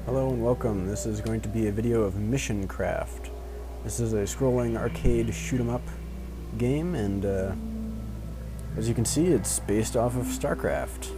Hello and welcome. This is going to be a video of Missioncraft. This is a scrolling arcade shoot-'em-up game, and as you can see, it's based off of Starcraft.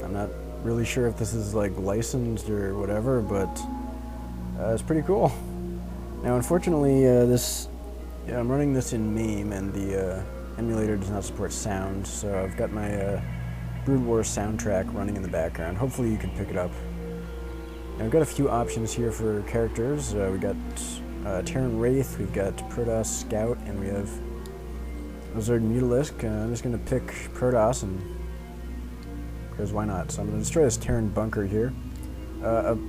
I'm not really sure if this is like licensed or whatever, but it's pretty cool. Now, unfortunately, I'm running this in MAME, and the emulator does not support sound, so I've got my Brood War soundtrack running in the background. Hopefully you can pick it up. Now, we've got a few options here for characters. We got Terran Wraith, we've got Protoss Scout, and we have a Zerg Mutalisk. I'm just going to pick Protoss, because why not? So I'm going to destroy this Terran bunker here.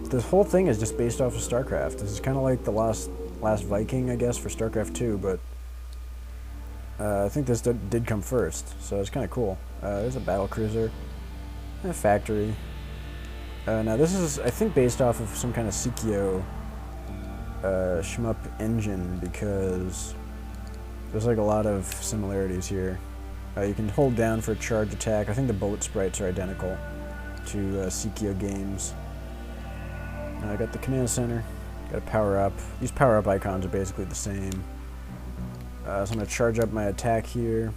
This whole thing is just based off of StarCraft. This is kind of like the last Viking, I guess, for StarCraft 2, but I think this did come first, so it's kind of cool. There's a battlecruiser, and a factory. Now this is, I think, based off of some kind of Sikio shmup engine, because there's like a lot of similarities here. You can hold down for a charge attack. I think the bullet sprites are identical to Sikio games. I got the command center, got a power up. These power up icons are basically the same. So I'm going to charge up my attack here.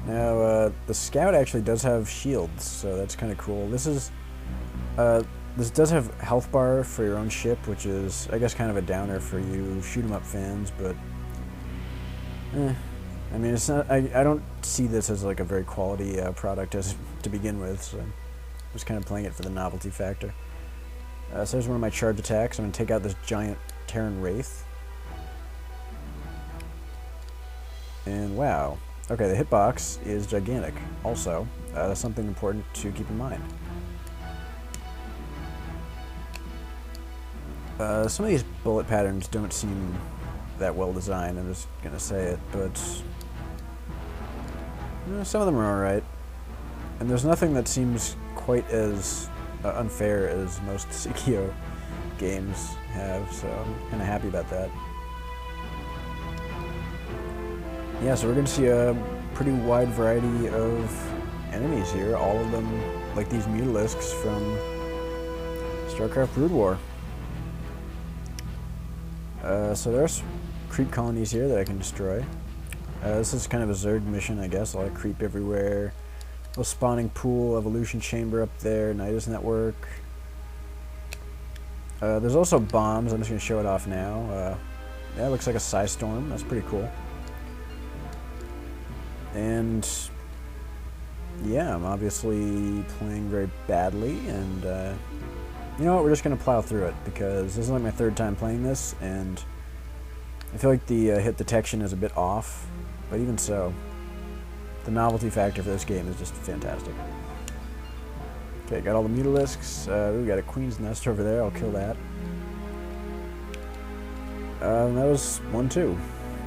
Now, the Scout actually does have shields, so that's kind of cool. This does have health bar for your own ship, which is, I guess, kind of a downer for you shoot-'em-up fans, but I mean, it's not. I don't see this as like a very quality product to begin with, so I'm just kind of playing it for the novelty factor. So there's one of my charge attacks. I'm going to take out this giant Terran Wraith. And wow. Okay, the hitbox is gigantic. Also, that's something important to keep in mind. Some of these bullet patterns don't seem that well designed, I'm just gonna say it, but some of them are alright. And there's nothing that seems quite as unfair as most Sikio games have, so I'm kinda happy about that. Yeah, so we're going to see a pretty wide variety of enemies here, all of them like these Mutalisks from Starcraft Brood War. So there's creep colonies here that I can destroy. This is kind of a Zerg mission, I guess. A lot of creep everywhere. Little spawning pool, evolution chamber up there, Nidus network. There's also bombs. I'm just going to show it off now. Yeah, it looks like a Psystorm. That's pretty cool. And yeah, I'm obviously playing very badly, and you know what, we're just going to plow through it, because this is like my third time playing this, and I feel like the hit detection is a bit off, but even so, the novelty factor for this game is just fantastic. Okay, got all the Mutalisks. We got a Queen's Nest over there, I'll kill that. That was 1-2.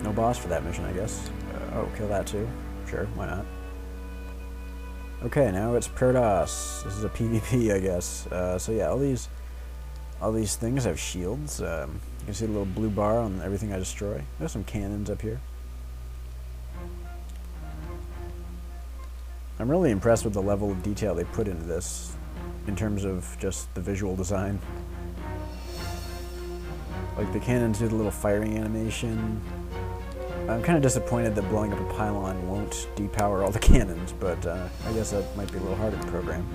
No boss for that mission, I guess. Oh, kill that too. Sure, why not? Okay, now it's Protoss. This is a PvP, I guess. So yeah, all these things have shields. You can see the little blue bar on everything I destroy. There's some cannons up here. I'm really impressed with the level of detail they put into this, in terms of just the visual design. Like, the cannons do the little firing animation. I'm kind of disappointed that blowing up a pylon won't depower all the cannons, but I guess that might be a little harder to program.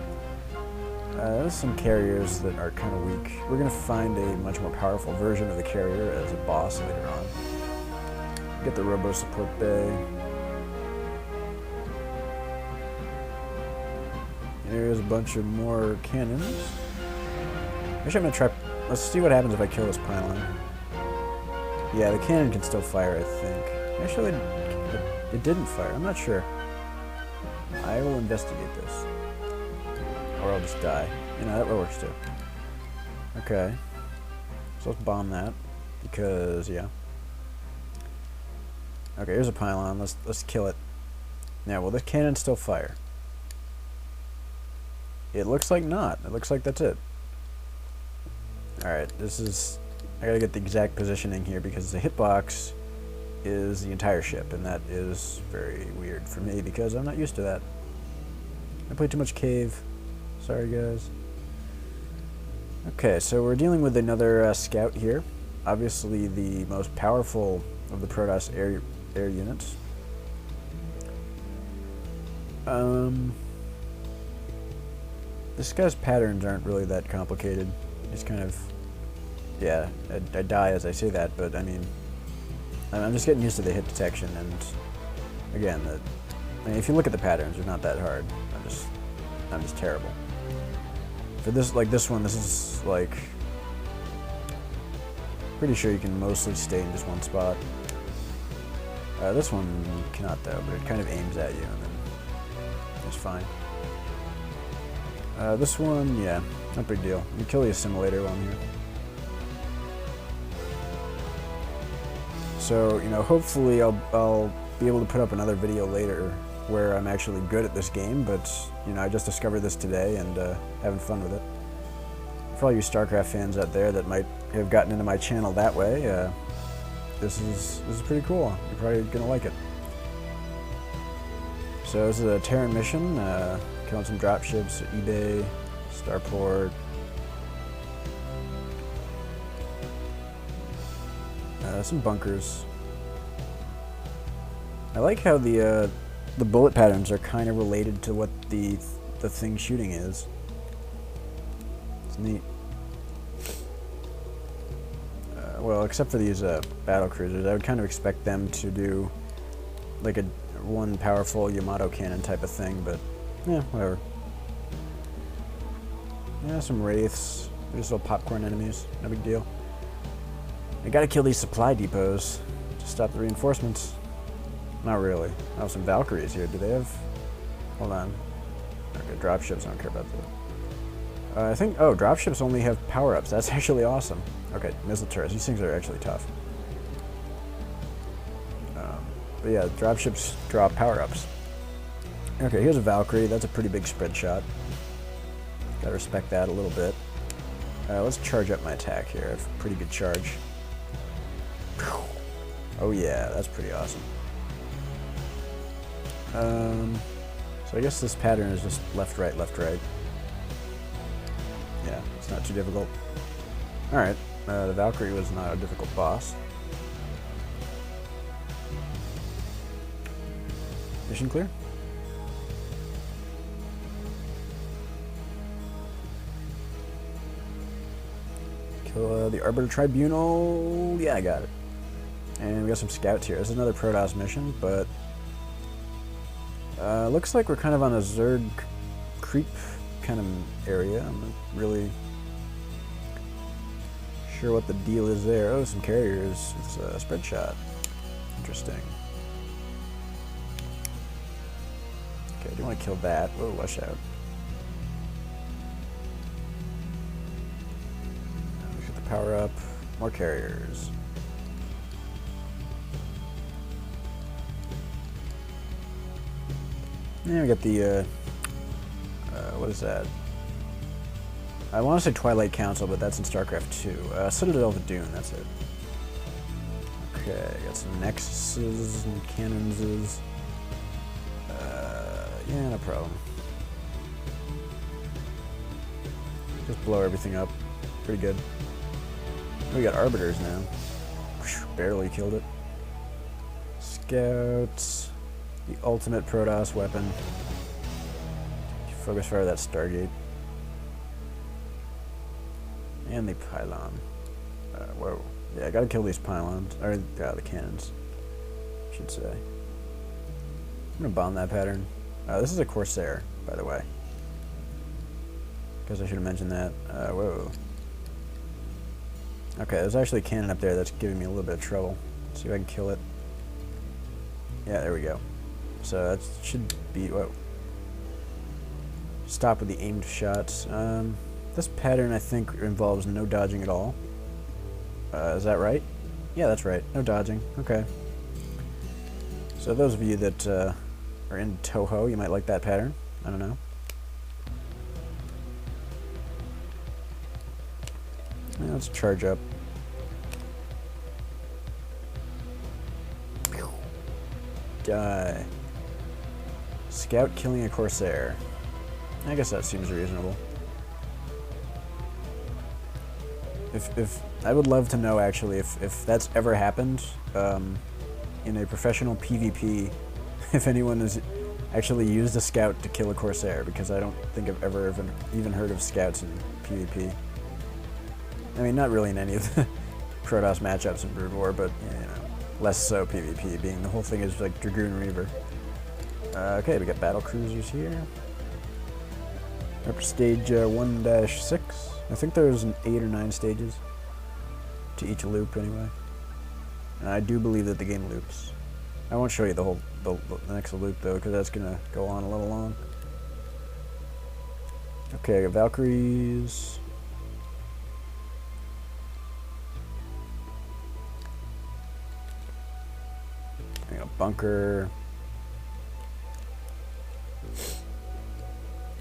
There's some carriers that are kind of weak. We're going to find a much more powerful version of the carrier as a boss later on. Get the robo support bay. Here's a bunch of more cannons. Actually, I'm going to try. Let's see what happens if I kill this pylon. Yeah, the cannon can still fire, I think. Actually, it didn't fire. I'm not sure. I will investigate this. Or I'll just die. You know, that works too. Okay. So let's bomb that. Because, yeah. Okay, here's a pylon. Let's kill it. Now, will this cannon still fire? It looks like not. It looks like that's it. Alright, this is... I gotta get the exact positioning here, because the hitbox is the entire ship, and that is very weird for me, because I'm not used to that. I play too much cave. Sorry, guys. Okay, so we're dealing with another scout here. Obviously the most powerful of the Protoss air units. This guy's patterns aren't really that complicated. He's kind of... Yeah, I die as I say that, but I mean... I'm just getting used to the hit detection, and... Again, I mean, if you look at the patterns, they're not that hard. I'm just terrible. For this, like this one, this is like... Pretty sure you can mostly stay in just one spot. This one you cannot though, but it kind of aims at you, and then it's fine. This one, yeah, not big deal. You kill the assimilator while I'm here. So, you know, hopefully I'll be able to put up another video later where I'm actually good at this game, but, you know, I just discovered this today and having fun with it. For all you Starcraft fans out there that might have gotten into my channel that way, this is pretty cool. You're probably gonna like it. So this is a Terran mission, killing some dropships, eBay, Starport. Some bunkers. I like how the bullet patterns are kind of related to what the thing shooting is. It's neat. Well, except for these battle cruisers, I would kind of expect them to do like one powerful Yamato cannon type of thing, but yeah, whatever. Yeah, some wraiths. They're just little popcorn enemies. No big deal. I gotta kill these supply depots to stop the reinforcements. Not really. Oh, some Valkyries here. Do they have... Hold on. Okay, dropships. I don't care about that. I think... Oh, dropships only have power-ups. That's actually awesome. Okay, missile turrets. These things are actually tough. But yeah, dropships drop power-ups. Okay, here's a Valkyrie. That's a pretty big spread shot. Gotta respect that a little bit. Let's charge up my attack here. I have a pretty good charge. Oh yeah, that's pretty awesome. So I guess this pattern is just left, right, left, right. Yeah, it's not too difficult. Alright, the Valkyrie was not a difficult boss. Mission clear? Kill the Arbiter Tribunal. Yeah, I got it. And we got some scouts here. This is another Protoss mission, but looks like we're kind of on a Zerg creep kind of area. I'm not really sure what the deal is there. Oh, some carriers. It's a spread shot. Interesting. Okay, I do want to kill that. Whoa, watch out. We get the power up. More carriers. Yeah, we got the, what is that? I want to say Twilight Council, but that's in Starcraft 2. Citadel of Dune, that's it. Okay, got some Nexuses and Cannonses. Yeah, no problem. Just blow everything up. Pretty good. We got Arbiters now. Barely killed it. Scouts. The ultimate Protoss weapon. Focus fire that Stargate. And the pylon. Whoa. Yeah, I gotta kill these pylons. Or, the cannons. I should say. I'm gonna bomb that pattern. This is a Corsair, by the way. Guess I should have mentioned that. Whoa. Okay, there's actually a cannon up there that's giving me a little bit of trouble. Let's see if I can kill it. Yeah, there we go. So that should be... Whoa. Stop with the aimed shots. This pattern, I think, involves no dodging at all. Is that right? Yeah, that's right. No dodging. Okay. So those of you that are in Toho, you might like that pattern. I don't know. Yeah, let's charge up. Die. Scout killing a Corsair. I guess that seems reasonable. If I would love to know actually if that's ever happened in a professional PvP, if anyone has actually used a scout to kill a Corsair, because I don't think I've ever even heard of scouts in PvP. I mean, not really in any of the Protoss matchups in Brood War, but you know, less so PvP, being the whole thing is like Dragoon Reaver. Okay, we got battle cruisers here. Up to stage 1-6. I think there's 8 or 9 stages to each loop anyway. And I do believe that the game loops. I won't show you the next loop though, because that's gonna go on a little long. Okay, I got Valkyries. I got a bunker.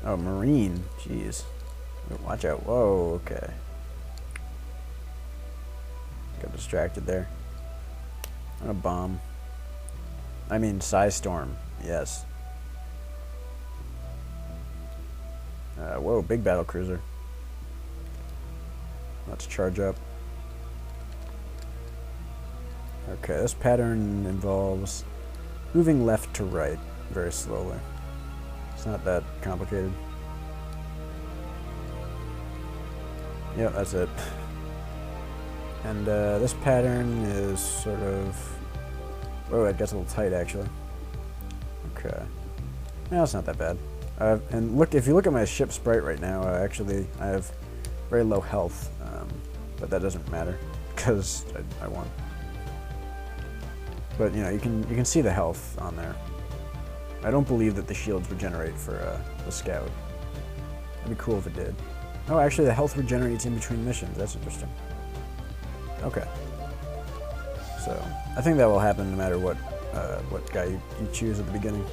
Oh, Marine. Jeez. Watch out. Whoa, okay. Got distracted there. And a bomb. I mean, Storm. Yes. Whoa, big battle cruiser. Let's charge up. Okay, this pattern involves moving left to right very slowly. It's not that complicated. Yep, that's it. And this pattern is sort of... Whoa, it gets a little tight actually. Okay. No, it's not that bad. And look, if you look at my ship sprite right now, actually I have very low health, but that doesn't matter because I won. But you know, you can see the health on there. I don't believe that the shields regenerate for the scout. It'd be cool if it did. Oh, actually, the health regenerates in between missions. That's interesting. Okay. So I think that will happen no matter what guy you choose at the beginning.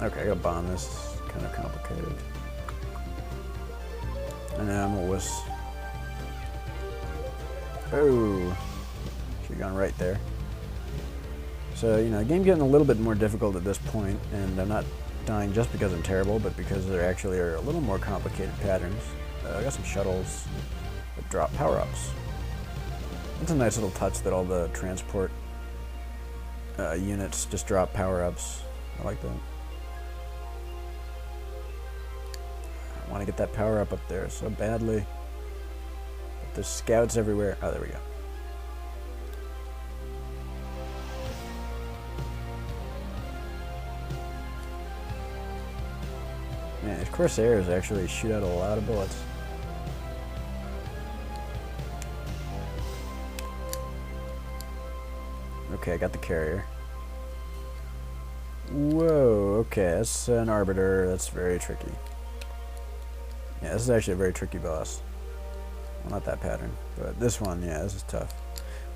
Okay, I gotta bomb this. Kind of complicated. And then I'm a wuss. Oh, should've gone right there. So you know, the game's getting a little bit more difficult at this point, and I'm not dying just because I'm terrible, but because there actually are a little more complicated patterns. I got some shuttles that drop power-ups. It's a nice little touch that all the transport units just drop power-ups. I like that. I want to get that power-up up there so badly. But there's scouts everywhere. Oh, there we go. Man, these Corsairs actually shoot out a lot of bullets. Okay, I got the carrier. Whoa, okay, that's an Arbiter. That's very tricky. Yeah, this is actually a very tricky boss. Well, not that pattern, but this one, yeah, this is tough.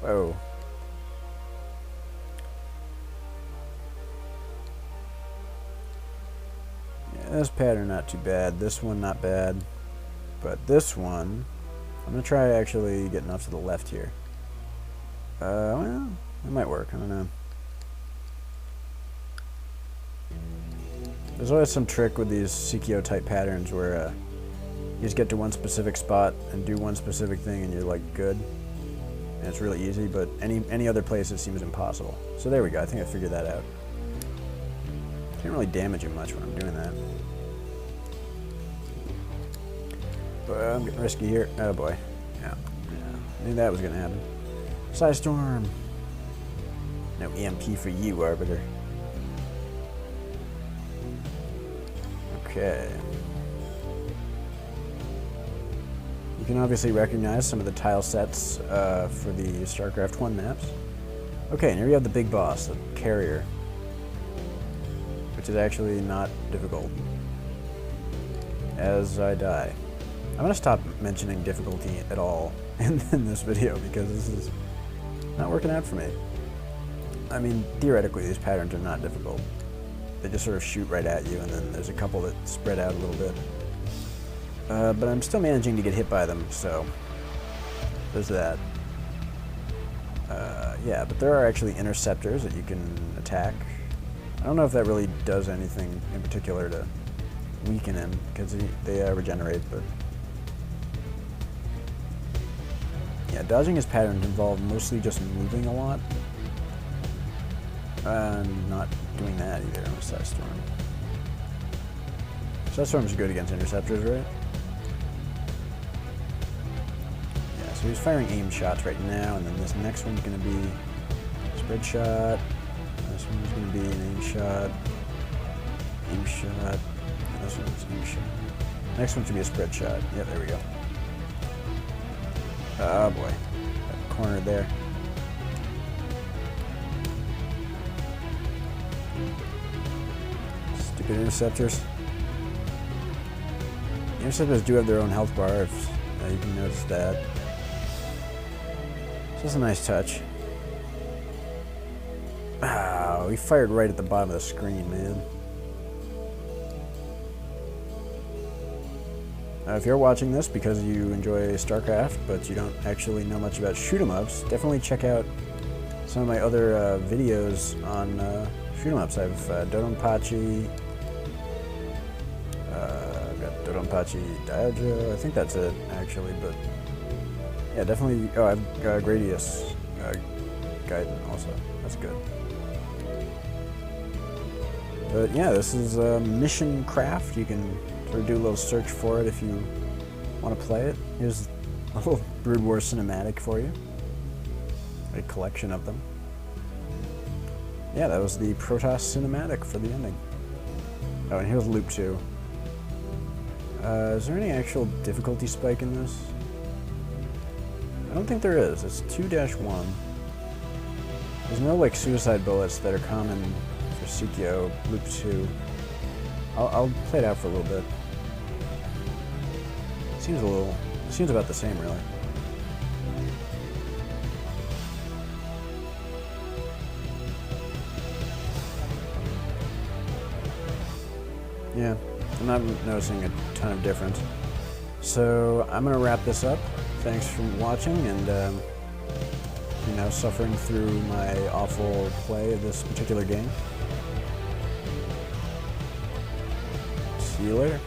Whoa. This pattern not too bad, this one not bad, but this one, I'm going to try actually getting off to the left here. Well, it might work, I don't know. There's always some trick with these CKO type patterns where you just get to one specific spot and do one specific thing and you're like good. And it's really easy, but any other place it seems impossible. So there we go, I think I figured that out. Can't really damage him much when I'm doing that. But I'm getting risky here. Oh boy. Yeah. I knew that was gonna happen. Storm. No EMP for you, Arbiter. Okay. You can obviously recognize some of the tile sets for the Starcraft 1 maps. Okay, and here we have the big boss, the carrier, which is actually not difficult. As I die. I'm going to stop mentioning difficulty at all in this video because this is not working out for me. I mean, theoretically, these patterns are not difficult. They just sort of shoot right at you, and then there's a couple that spread out a little bit. But I'm still managing to get hit by them, so there's that. Yeah, but there are actually interceptors that you can attack. I don't know if that really does anything in particular to weaken him, because they regenerate, but Yeah, dodging his patterns involve mostly just moving a lot. And not doing that either on Starstorm. Starstorm's good against interceptors, right? Yeah, so he's firing aim shots right now, and then this next one's going to be spread shot. This one's going to be an aim shot. Aim shot. And this one's aim shot. Next one should be a spread shot. Yeah, there we go. Oh boy. Got cornered there. Stupid interceptors. The interceptors do have their own health bar, if you can notice that. So that's a nice touch. Ah, we fired right at the bottom of the screen, man. If you're watching this because you enjoy Starcraft, but you don't actually know much about shoot-'em-ups, definitely check out some of my other videos on shoot-'em-ups. I've Dodonpachi, I've got Dodonpachi Diaja, I think that's it, actually, but yeah, definitely, oh, I've got Gradius Gaiden also, that's good. But yeah, this is Missioncraft. You can sort of do a little search for it if you want to play it. Here's a little Brood War cinematic for you. A collection of them. Yeah, that was the Protoss cinematic for the ending. Oh, and here's Loop 2. Is there any actual difficulty spike in this? I don't think there is. It's 2-1. There's no, like, suicide bullets that are common for Sikyo Loop 2. I'll play it out for a little bit. Seems about the same, really. Yeah, I'm not noticing a ton of difference. So I'm gonna wrap this up. Thanks for watching, and you know, suffering through my awful play of this particular game. See you later.